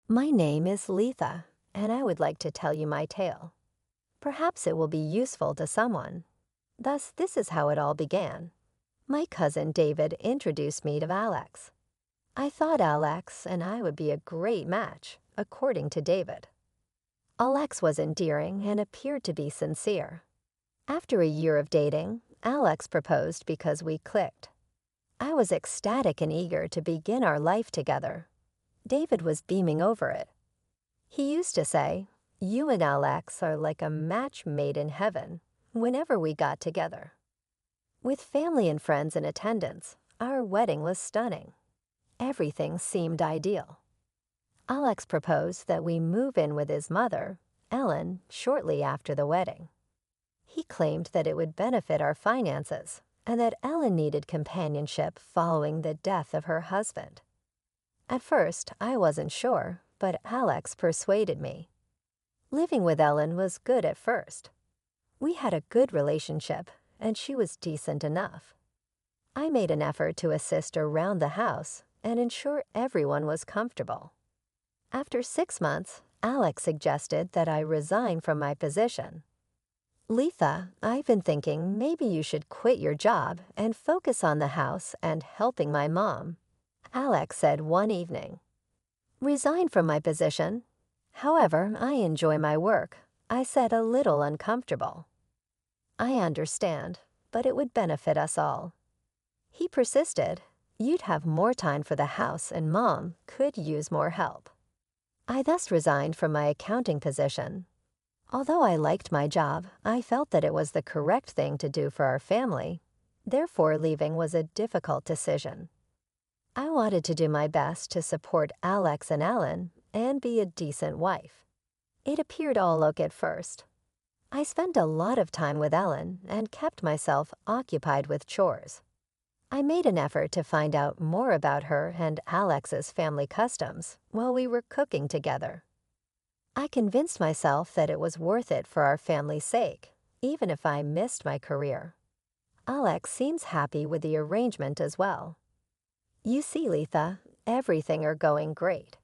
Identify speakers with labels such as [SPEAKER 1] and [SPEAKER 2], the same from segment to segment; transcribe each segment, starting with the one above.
[SPEAKER 1] My name is Letha, and I would like to tell you my tale. Perhaps it will be useful to someone. Thus, this is how it all began. My cousin David introduced me to Alex. I thought Alex and I would be a great match, according to David. Alex was endearing and appeared to be sincere. After a year of dating, Alex proposed because we clicked. I was ecstatic and eager to begin our life together. David was beaming over it. He used to say, "You and Alex are like a match made in heaven," whenever we got together. With family and friends in attendance, our wedding was stunning. Everything seemed ideal. Alex proposed that we move in with his mother, Ellen, shortly after the wedding. He claimed that it would benefit our finances and that Ellen needed companionship following the death of her husband. At first, I wasn't sure, but Alex persuaded me. Living with Ellen was good at first. We had a good relationship, and she was decent enough. I made an effort to assist around the house and ensure everyone was comfortable. After 6 months, Alex suggested that I resign from my position. "Letha, I've been thinking maybe you should quit your job and focus on the house and helping my mom," Alex said one evening. "Resign from my position? However, I enjoy my work," I said, a little uncomfortable. "I understand, but it would benefit us all." He persisted. "You'd have more time for the house and Mom could use more help." I thus resigned from my accounting position. Although I liked my job, I felt that it was the correct thing to do for our family. Therefore, leaving was a difficult decision. I wanted to do my best to support Alex and Ellen and be a decent wife. It appeared all okay at first. I spent a lot of time with Ellen and kept myself occupied with chores. I made an effort to find out more about her and Alex's family customs while we were cooking together. I convinced myself that it was worth it for our family's sake, even if I missed my career. Alex seems happy with the arrangement as well. "You see, Letha, everything are going great.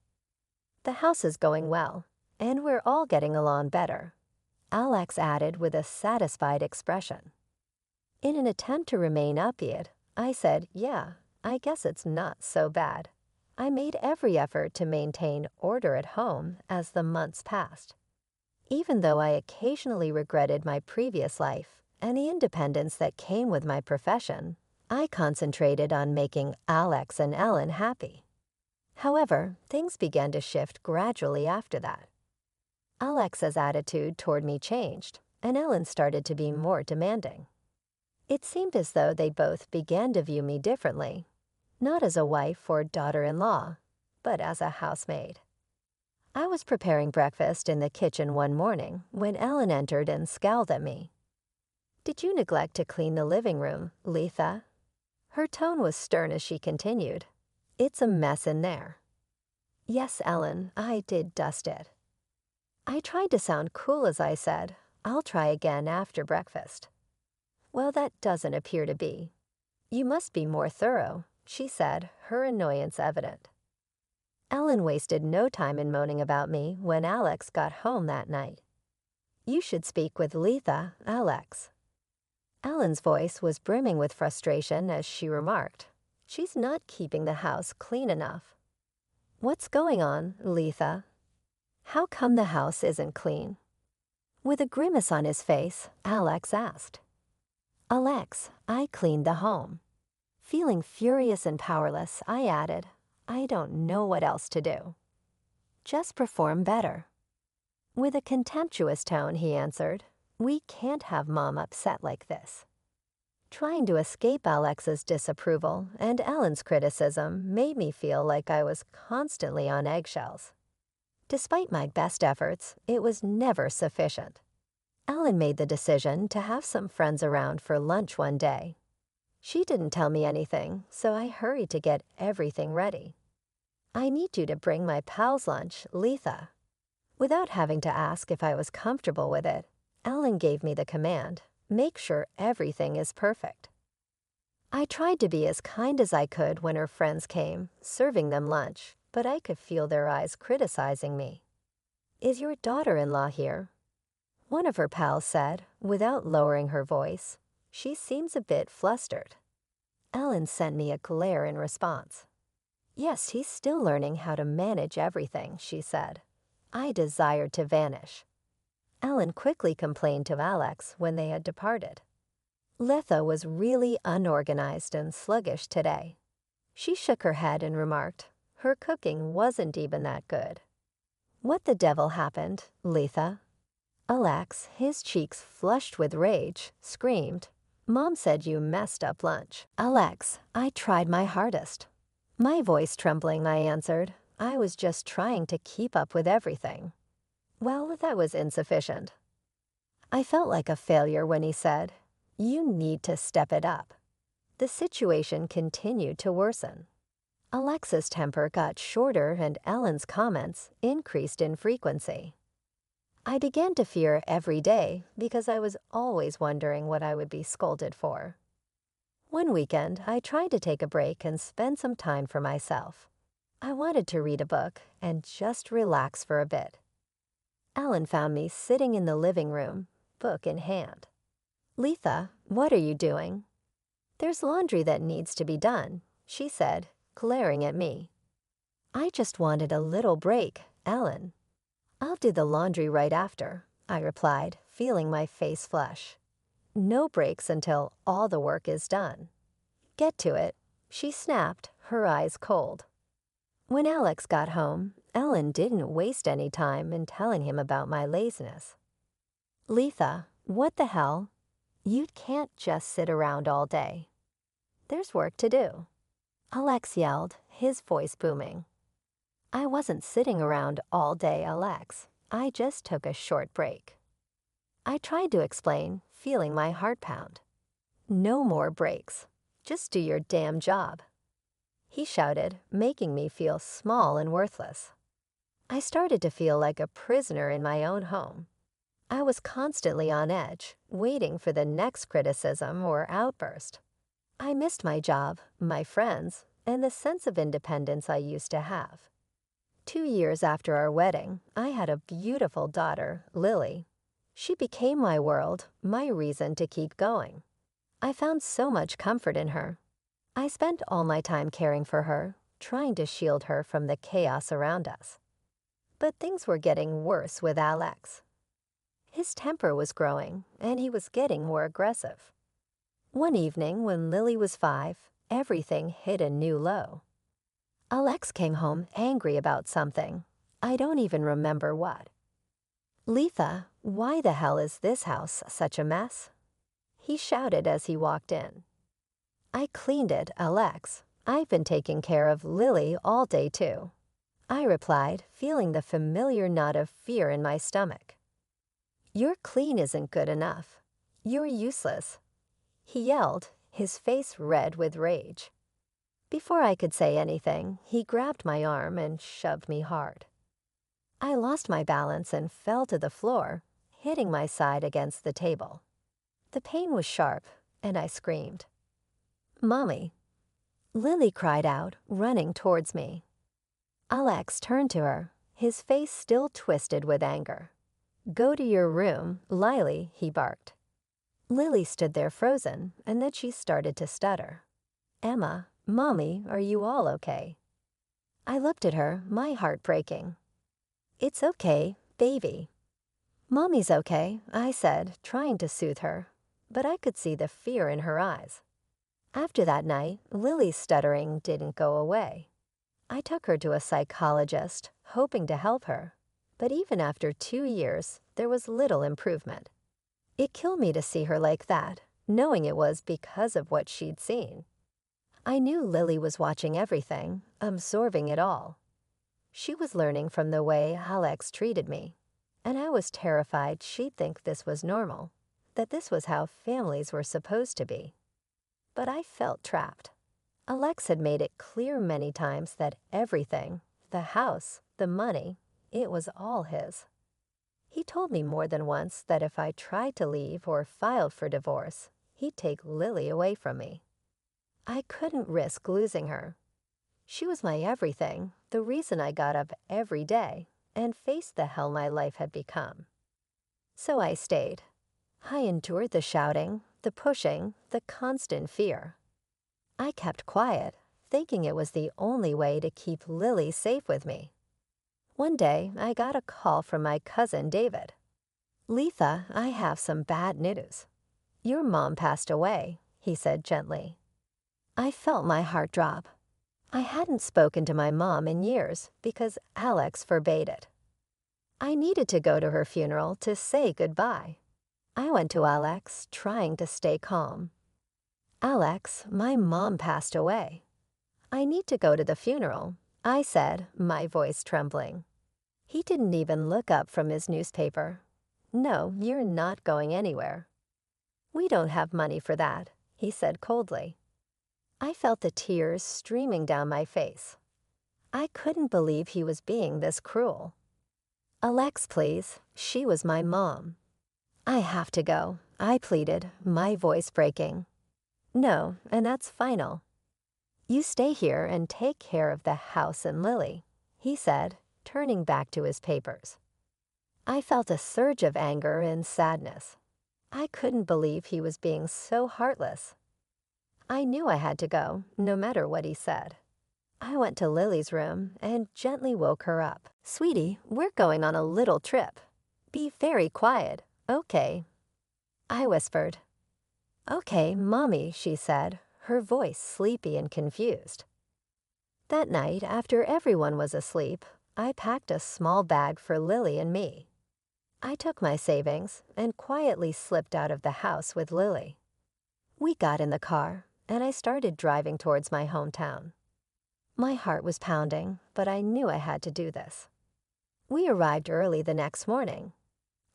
[SPEAKER 1] The house is going well, and we're all getting along better," Alex added with a satisfied expression. In an attempt to remain upbeat, I said, "Yeah, I guess it's not so bad." I made every effort to maintain order at home as the months passed. Even though I occasionally regretted my previous life and the independence that came with my profession, I concentrated on making Alex and Ellen happy. However, things began to shift gradually after that. Alex's attitude toward me changed, and Ellen started to be more demanding. It seemed as though they both began to view me differently, not as a wife or daughter-in-law, but as a housemaid. I was preparing breakfast in the kitchen one morning when Ellen entered and scowled at me. "Did you neglect to clean the living room, Letha?" Her tone was stern as she continued, "It's a mess in there." "Yes, Ellen, I did dust it." I tried to sound cool as I said, "I'll try again after breakfast." "Well, that doesn't appear to be. You must be more thorough," she said, her annoyance evident. Ellen wasted no time in moaning about me when Alex got home that night. "You should speak with Letha, Alex." Ellen's voice was brimming with frustration as she remarked, "She's not keeping the house clean enough." "What's going on, Letha? How come the house isn't clean?" With a grimace on his face, Alex asked. "Alex, I cleaned the home." Feeling furious and powerless, I added, "I don't know what else to do." "Just perform better." With a contemptuous tone, he answered, "We can't have Mom upset like this." Trying to escape Alex's disapproval and Ellen's criticism made me feel like I was constantly on eggshells. Despite my best efforts, it was never sufficient. Ellen made the decision to have some friends around for lunch one day. She didn't tell me anything, so I hurried to get everything ready. "I need you to bring my pal's lunch, Letha." Without having to ask if I was comfortable with it, Ellen gave me the command, "Make sure everything is perfect." I tried to be as kind as I could when her friends came, serving them lunch, but I could feel their eyes criticizing me. "Is your daughter-in-law here?" one of her pals said, without lowering her voice. "She seems a bit flustered." Ellen sent me a glare in response. "Yes, he's still learning how to manage everything," she said. I desired to vanish. Ellen quickly complained to Alex when they had departed. Letha was really unorganized and sluggish today. She shook her head and remarked, her cooking wasn't even that good. "What the devil happened, Letha?" Alex, his cheeks flushed with rage, screamed, "Mom said you messed up lunch." "Alex, I tried my hardest." My voice trembling, I answered, "I was just trying to keep up with everything." Well, that was insufficient. I felt like a failure when he said, "You need to step it up." The situation continued to worsen. Alexa's temper got shorter and Ellen's comments increased in frequency. I began to fear every day because I was always wondering what I would be scolded for. One weekend, I tried to take a break and spend some time for myself. I wanted to read a book and just relax for a bit. Ellen found me sitting in the living room, book in hand. "Letha, what are you doing?" "There's laundry that needs to be done," she said, glaring at me. "I just wanted a little break, Ellen." "I'll do the laundry right after," I replied, feeling my face flush. "No breaks until all the work is done." "Get to it," she snapped, her eyes cold. When Alex got home, Ellen didn't waste any time in telling him about my laziness. "Letha, what the hell? You can't just sit around all day. There's work to do." Alex yelled, his voice booming. "I wasn't sitting around all day, Alex. I just took a short break." I tried to explain, feeling my heart pound. "No more breaks. Just do your damn job." He shouted, making me feel small and worthless. I started to feel like a prisoner in my own home. I was constantly on edge, waiting for the next criticism or outburst. I missed my job, my friends, and the sense of independence I used to have. 2 years after our wedding, I had a beautiful daughter, Lily. She became my world, my reason to keep going. I found so much comfort in her. I spent all my time caring for her, trying to shield her from the chaos around us. But things were getting worse with Alex. His temper was growing, and he was getting more aggressive. One evening when Lily was 5, everything hit a new low. Alex came home angry about something. I don't even remember what. "Letha, why the hell is this house such a mess?" he shouted as he walked in. "I cleaned it, Alex. I've been taking care of Lily all day too," I replied, feeling the familiar knot of fear in my stomach. "Your clean isn't good enough. You're useless," he yelled, his face red with rage. Before I could say anything, he grabbed my arm and shoved me hard. I lost my balance and fell to the floor, hitting my side against the table. The pain was sharp, and I screamed. "Mommy!" Lily cried out, running towards me. Alex turned to her, his face still twisted with anger. "Go to your room, Lily," he barked. Lily stood there frozen, and then she started to stutter. "Emma, Mommy, are you all okay?" I looked at her, my heart breaking. "It's okay, baby." "Mommy's okay," I said, trying to soothe her, but I could see the fear in her eyes. After that night, Lily's stuttering didn't go away. I took her to a psychologist, hoping to help her, but even after 2 years, there was little improvement. It killed me to see her like that, knowing it was because of what she'd seen. I knew Lily was watching everything, absorbing it all. She was learning from the way Alex treated me, and I was terrified she'd think this was normal, that this was how families were supposed to be. But I felt trapped. Alex had made it clear many times that everything, the house, the money, it was all his. He told me more than once that if I tried to leave or filed for divorce, he'd take Lily away from me. I couldn't risk losing her. She was my everything, the reason I got up every day and faced the hell my life had become. So I stayed. I endured the shouting, the pushing, the constant fear. I kept quiet, thinking it was the only way to keep Lily safe with me. One day, I got a call from my cousin David. "Letha, I have some bad news. Your mom passed away," he said gently. I felt my heart drop. I hadn't spoken to my mom in years because Alex forbade it. I needed to go to her funeral to say goodbye. I went to Alex, trying to stay calm. "Alex, my mom passed away. I need to go to the funeral," I said, my voice trembling. He didn't even look up from his newspaper. "No, you're not going anywhere." "We don't have money for that," he said coldly. I felt the tears streaming down my face. I couldn't believe he was being this cruel. "Alex, please. She was my mom." "I have to go," I pleaded, my voice breaking. "No, and that's final. You stay here and take care of the house and Lily," he said, turning back to his papers. I felt a surge of anger and sadness. I couldn't believe he was being so heartless. I knew I had to go, no matter what he said. I went to Lily's room and gently woke her up. "Sweetie, we're going on a little trip. Be very quiet, okay?" I whispered. "Okay, Mommy," she said, her voice sleepy and confused. That night, after everyone was asleep, I packed a small bag for Lily and me. I took my savings and quietly slipped out of the house with Lily. We got in the car, and I started driving towards my hometown. My heart was pounding, but I knew I had to do this. We arrived early the next morning.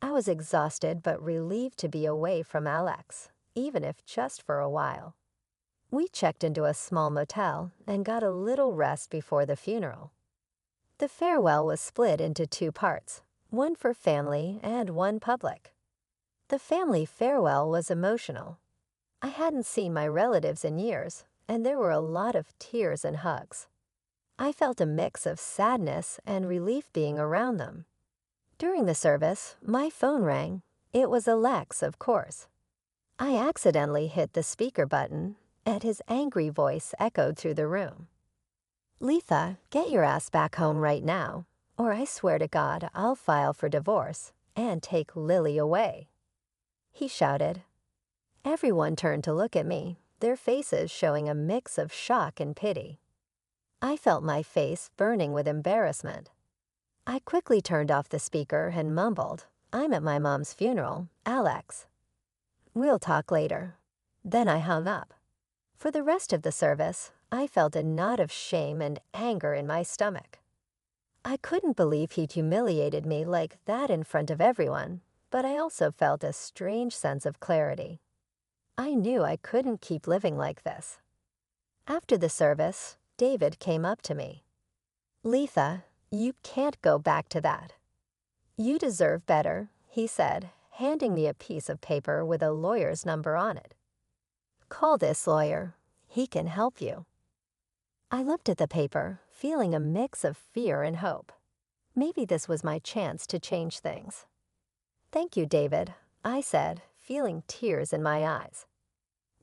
[SPEAKER 1] I was exhausted but relieved to be away from Alex, even if just for a while. We checked into a small motel and got a little rest before the funeral. The farewell was split into two parts, one for family and one public. The family farewell was emotional. I hadn't seen my relatives in years, and there were a lot of tears and hugs. I felt a mix of sadness and relief being around them. During the service, my phone rang. It was Alex, of course. I accidentally hit the speaker button, and his angry voice echoed through the room. "Letha, get your ass back home right now, or I swear to God I'll file for divorce and take Lily away," he shouted. Everyone turned to look at me, their faces showing a mix of shock and pity. I felt my face burning with embarrassment. I quickly turned off the speaker and mumbled, "I'm at my mom's funeral, Alex. We'll talk later." Then I hung up. For the rest of the service, I felt a knot of shame and anger in my stomach. I couldn't believe he'd humiliated me like that in front of everyone, but I also felt a strange sense of clarity. I knew I couldn't keep living like this. After the service, David came up to me. "Letha, you can't go back to that. You deserve better," he said, handing me a piece of paper with a lawyer's number on it. "Call this lawyer. He can help you." I looked at the paper, feeling a mix of fear and hope. Maybe this was my chance to change things. "Thank you, David," I said, feeling tears in my eyes.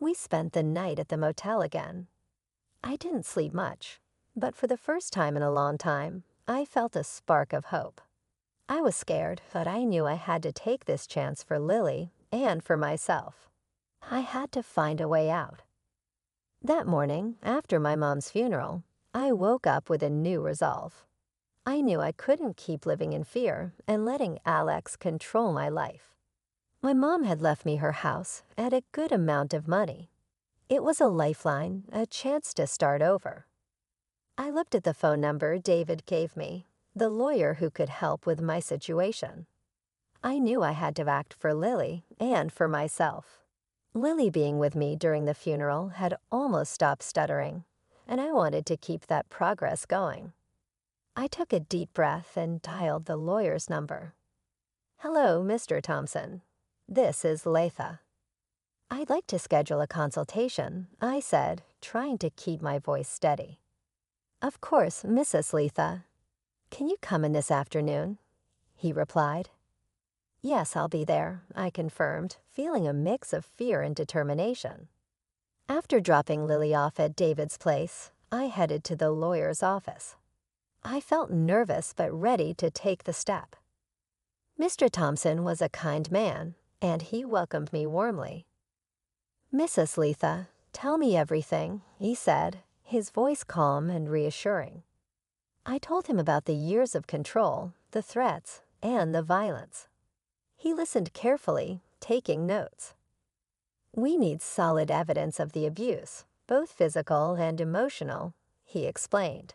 [SPEAKER 1] We spent the night at the motel again. I didn't sleep much, but for the first time in a long time, I felt a spark of hope. I was scared, but I knew I had to take this chance for Lily and for myself. I had to find a way out. That morning, after my mom's funeral, I woke up with a new resolve. I knew I couldn't keep living in fear and letting Alex control my life. My mom had left me her house and a good amount of money. It was a lifeline, a chance to start over. I looked at the phone number David gave me, the lawyer who could help with my situation. I knew I had to act for Lily and for myself. Lily being with me during the funeral had almost stopped stuttering, and I wanted to keep that progress going. I took a deep breath and dialed the lawyer's number. "Hello, Mr. Thompson. This is Letha. I'd like to schedule a consultation," I said, trying to keep my voice steady. "Of course, Mrs. Letha. Can you come in this afternoon?" he replied. "Yes, I'll be there," I confirmed, feeling a mix of fear and determination. After dropping Lily off at David's place, I headed to the lawyer's office. I felt nervous but ready to take the step. Mr. Thompson was a kind man, and he welcomed me warmly. "Mrs. Letha, tell me everything," he said, his voice calm and reassuring. I told him about the years of control, the threats, and the violence. He listened carefully, taking notes. "We need solid evidence of the abuse, both physical and emotional," he explained.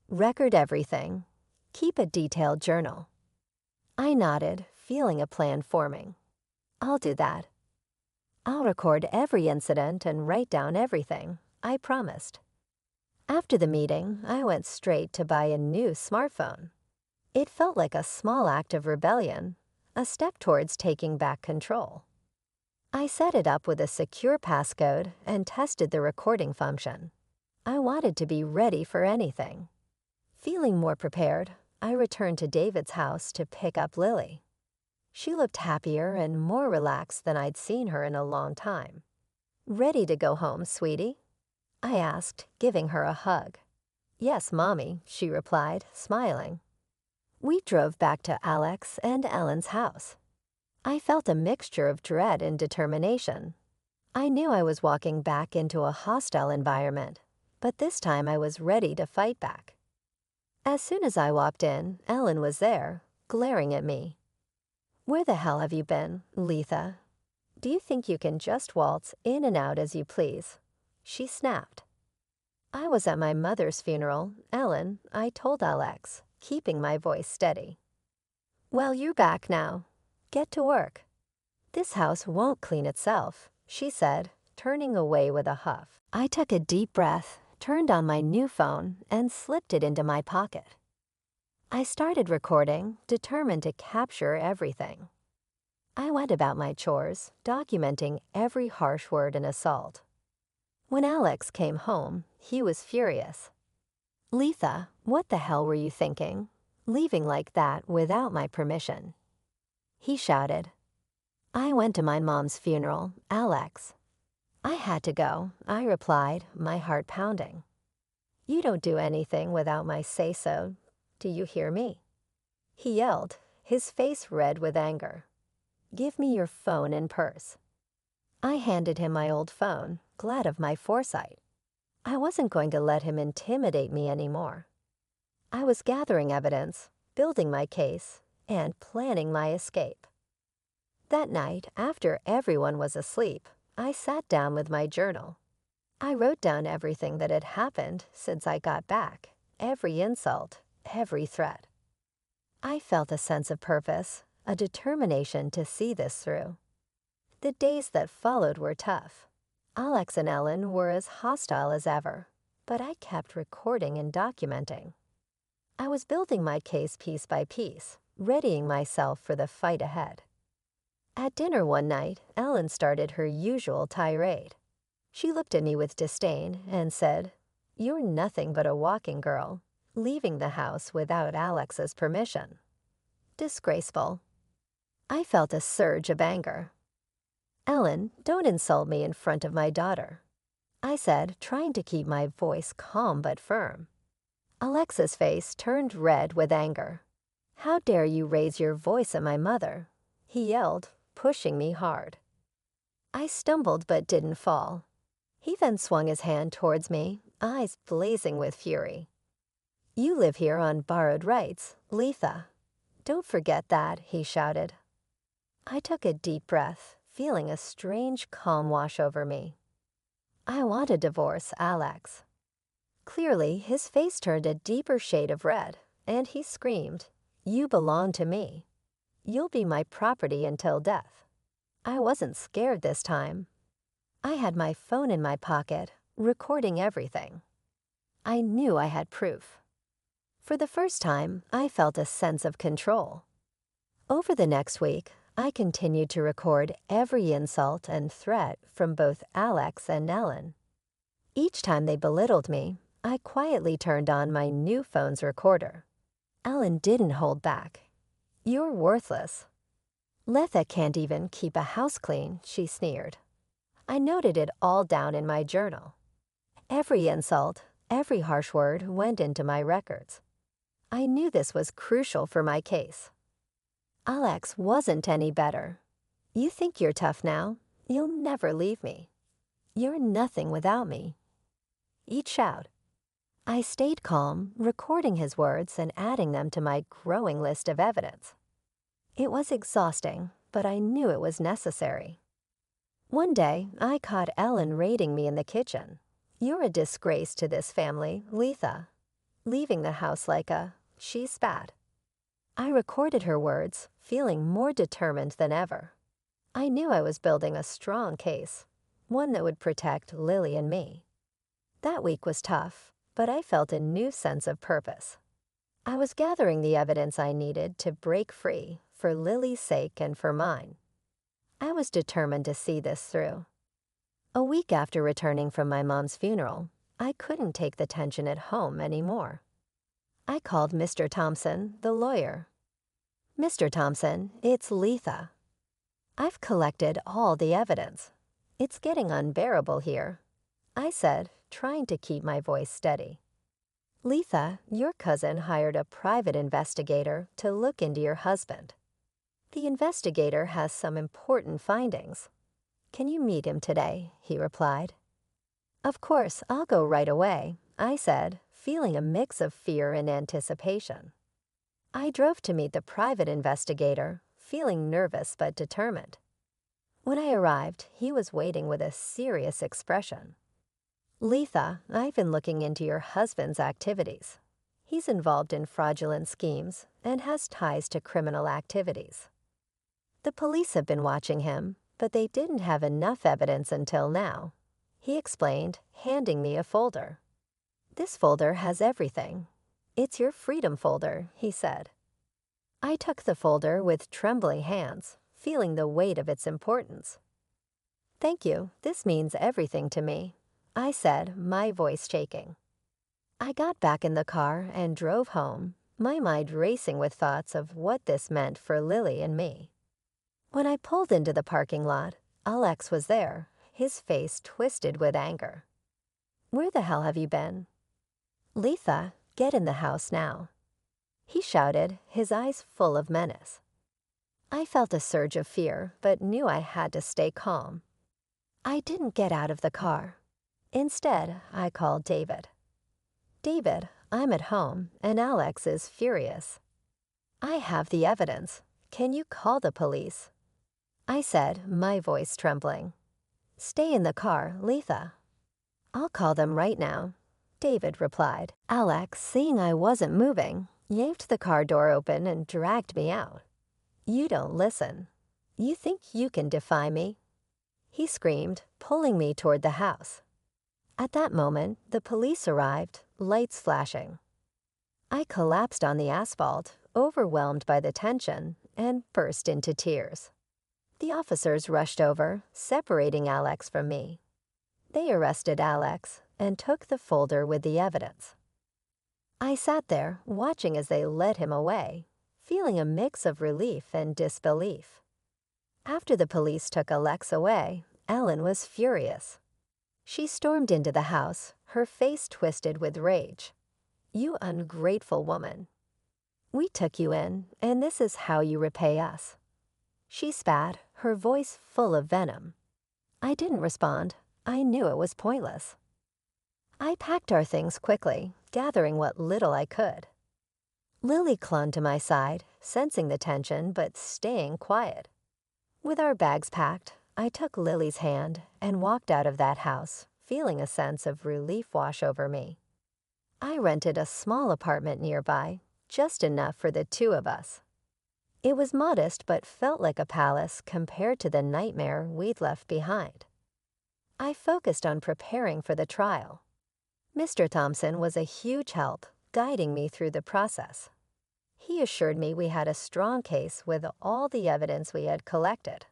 [SPEAKER 1] "Record everything. Keep a detailed journal." I nodded, feeling a plan forming. "I'll do that." "I'll record every incident and write down everything," I promised. After the meeting, I went straight to buy a new smartphone. It felt like a small act of rebellion, a step towards taking back control. I set it up with a secure passcode and tested the recording function. I wanted to be ready for anything. Feeling more prepared, I returned to David's house to pick up Lily. She looked happier and more relaxed than I'd seen her in a long time. "Ready to go home, sweetie?" I asked, giving her a hug. "Yes, Mommy," she replied, smiling. We drove back to Alex and Ellen's house. I felt a mixture of dread and determination. I knew I was walking back into a hostile environment, but this time I was ready to fight back. As soon as I walked in, Ellen was there, glaring at me. "Where the hell have you been, Letha? Do you think you can just waltz in and out as you please?" she snapped. "I was at my mother's funeral, Ellen," I told Alex, keeping my voice steady. "Well, you're back now. Get to work." "This house won't clean itself," she said, turning away with a huff. I took a deep breath, turned on my new phone, and slipped it into my pocket. I started recording, determined to capture everything. I went about my chores, documenting every harsh word and assault. When Alex came home, he was furious. "Letha, what the hell were you thinking? Leaving like that without my permission?" he shouted. "I went to my mom's funeral, Alex." "I had to go," I replied, my heart pounding. "You don't do anything without my say-so. Do you hear me?" he yelled, his face red with anger. "Give me your phone and purse." I handed him my old phone, glad of my foresight. I wasn't going to let him intimidate me anymore. I was gathering evidence, building my case, and planning my escape. That night, after everyone was asleep, I sat down with my journal. I wrote down everything that had happened since I got back, every insult, every threat. I felt a sense of purpose, a determination to see this through. The days that followed were tough. Alex and Ellen were as hostile as ever, but I kept recording and documenting. I was building my case piece by piece, readying myself for the fight ahead. At dinner one night, Ellen started her usual tirade. She looked at me with disdain and said, "You're nothing but a walking girl, leaving the house without Alex's permission. Disgraceful." I felt a surge of anger. "Ellen, don't insult me in front of my daughter," I said, trying to keep my voice calm but firm. Alexa's face turned red with anger. "How dare you raise your voice at my mother?" he yelled, pushing me hard. I stumbled but didn't fall. He then swung his hand towards me, eyes blazing with fury. "You live here on borrowed rights, Letha. Don't forget that," he shouted. I took a deep breath, feeling a strange calm wash over me. I want to divorce Alex. Clearly, his face turned a deeper shade of red, and he screamed, "You belong to me. You'll be my property until death." I wasn't scared this time. I had my phone in my pocket, recording everything. I knew I had proof. For the first time, I felt a sense of control. Over the next week, I continued to record every insult and threat from both Alex and Ellen. Each time they belittled me, I quietly turned on my new phone's recorder. Ellen didn't hold back. "You're worthless. Letha can't even keep a house clean," she sneered. I noted it all down in my journal. Every insult, every harsh word went into my records. I knew this was crucial for my case. Alex wasn't any better. "You think you're tough now? You'll never leave me. You're nothing without me." Each shout. I stayed calm, recording his words and adding them to my growing list of evidence. It was exhausting, but I knew it was necessary. One day, I caught Ellen raiding me in the kitchen. "You're a disgrace to this family, Letha." Leaving the house like she spat. I recorded her words, feeling more determined than ever. I knew I was building a strong case, one that would protect Lily and me. That week was tough, but I felt a new sense of purpose. I was gathering the evidence I needed to break free for Lily's sake and for mine. I was determined to see this through. A week after returning from my mom's funeral, I couldn't take the tension at home anymore. I called Mr. Thompson, the lawyer. "Mr. Thompson, it's Letha. I've collected all the evidence. It's getting unbearable here," I said, trying to keep my voice steady. "Letha, your cousin hired a private investigator to look into your husband. The investigator has some important findings. Can you meet him today?" he replied. "Of course, I'll go right away," I said, feeling a mix of fear and anticipation. I drove to meet the private investigator, feeling nervous but determined. When I arrived, he was waiting with a serious expression. "Letha, I've been looking into your husband's activities. He's involved in fraudulent schemes and has ties to criminal activities. The police have been watching him, but they didn't have enough evidence until now," he explained, handing me a folder. "This folder has everything. It's your freedom folder," he said. I took the folder with trembling hands, feeling the weight of its importance. "Thank you, this means everything to me," I said, my voice shaking. I got back in the car and drove home, my mind racing with thoughts of what this meant for Lily and me. When I pulled into the parking lot, Alex was there, his face twisted with anger. "Where the hell have you been?" "Letha, get in the house now," he shouted, his eyes full of menace. I felt a surge of fear, but knew I had to stay calm. I didn't get out of the car. Instead, I called David. "David, I'm at home, and Alex is furious. I have the evidence. Can you call the police?" I said, my voice trembling. "Stay in the car, Letha." "I'll call them right now," David replied. Alex, seeing I wasn't moving, yanked the car door open and dragged me out. "You don't listen. You think you can defy me?" he screamed, pulling me toward the house. At that moment, the police arrived, lights flashing. I collapsed on the asphalt, overwhelmed by the tension, and burst into tears. The officers rushed over, separating Alex from me. They arrested Alex and took the folder with the evidence. I sat there, watching as they led him away, feeling a mix of relief and disbelief. After the police took Alex away, Ellen was furious. She stormed into the house, her face twisted with rage. "You ungrateful woman. We took you in, and this is how you repay us." She spat, her voice full of venom. I didn't respond. I knew it was pointless. I packed our things quickly, gathering what little I could. Lily clung to my side, sensing the tension but staying quiet. With our bags packed, I took Lily's hand and walked out of that house, feeling a sense of relief wash over me. I rented a small apartment nearby, just enough for the two of us. It was modest but felt like a palace compared to the nightmare we'd left behind. I focused on preparing for the trial. Mr. Thompson was a huge help, guiding me through the process. He assured me we had a strong case with all the evidence we had collected.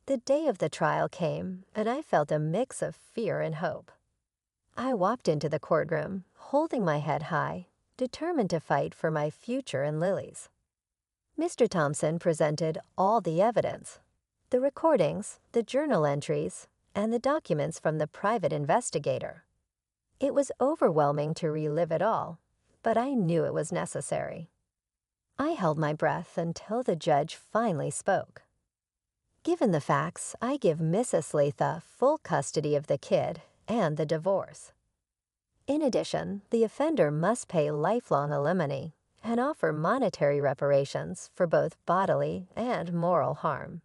[SPEAKER 1] The day of the trial came, and I felt a mix of fear and hope. I walked into the courtroom, holding my head high, determined to fight for my future and Lily's. Mr. Thompson presented all the evidence, the recordings, the journal entries, and the documents from the private investigator. It was overwhelming to relive it all, but I knew it was necessary. I held my breath until the judge finally spoke. Given the facts, I give Mrs. Letha full custody of the kid and the divorce. In addition, the offender must pay lifelong alimony and offer monetary reparations for both bodily and moral harm.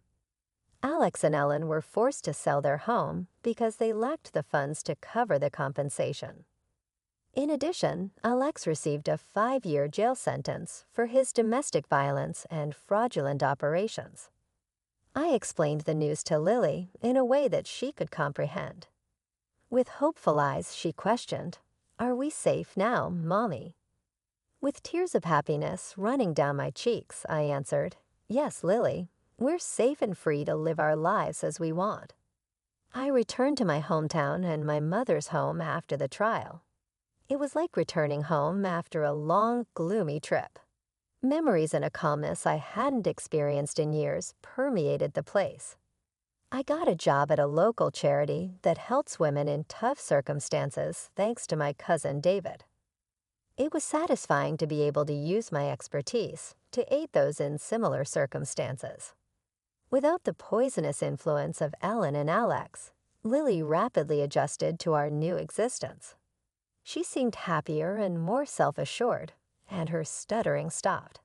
[SPEAKER 1] Alex and Ellen were forced to sell their home because they lacked the funds to cover the compensation. In addition, Alex received a 5-year jail sentence for his domestic violence and fraudulent operations. I explained the news to Lily in a way that she could comprehend. With hopeful eyes, she questioned, "Are we safe now, Mommy?" With tears of happiness running down my cheeks, I answered, "Yes, Lily, we're safe and free to live our lives as we want." I returned to my hometown and my mother's home after the trial. It was like returning home after a long, gloomy trip. Memories and a calmness I hadn't experienced in years permeated the place. I got a job at a local charity that helps women in tough circumstances thanks to my cousin David. It was satisfying to be able to use my expertise to aid those in similar circumstances. Without the poisonous influence of Ellen and Alex, Lily rapidly adjusted to our new existence. She seemed happier and more self-assured, and her stuttering stopped.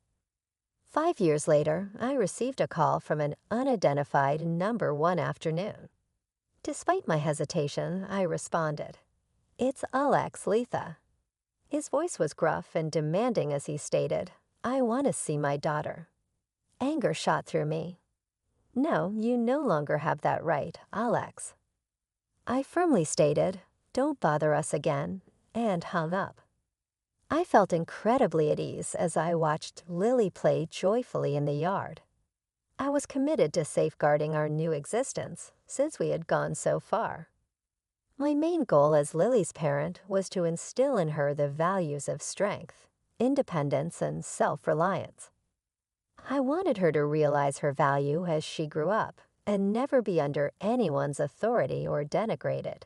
[SPEAKER 1] 5 years later, I received a call from an unidentified number one afternoon. Despite my hesitation, I responded, "It's Alex Letha." His voice was gruff and demanding as he stated, "I want to see my daughter." Anger shot through me. "No, you no longer have that right, Alex." I firmly stated, "Don't bother us again," and hung up. I felt incredibly at ease as I watched Lily play joyfully in the yard. I was committed to safeguarding our new existence since we had gone so far. My main goal as Lily's parent was to instill in her the values of strength, independence, and self-reliance. I wanted her to realize her value as she grew up and never be under anyone's authority or denigrated.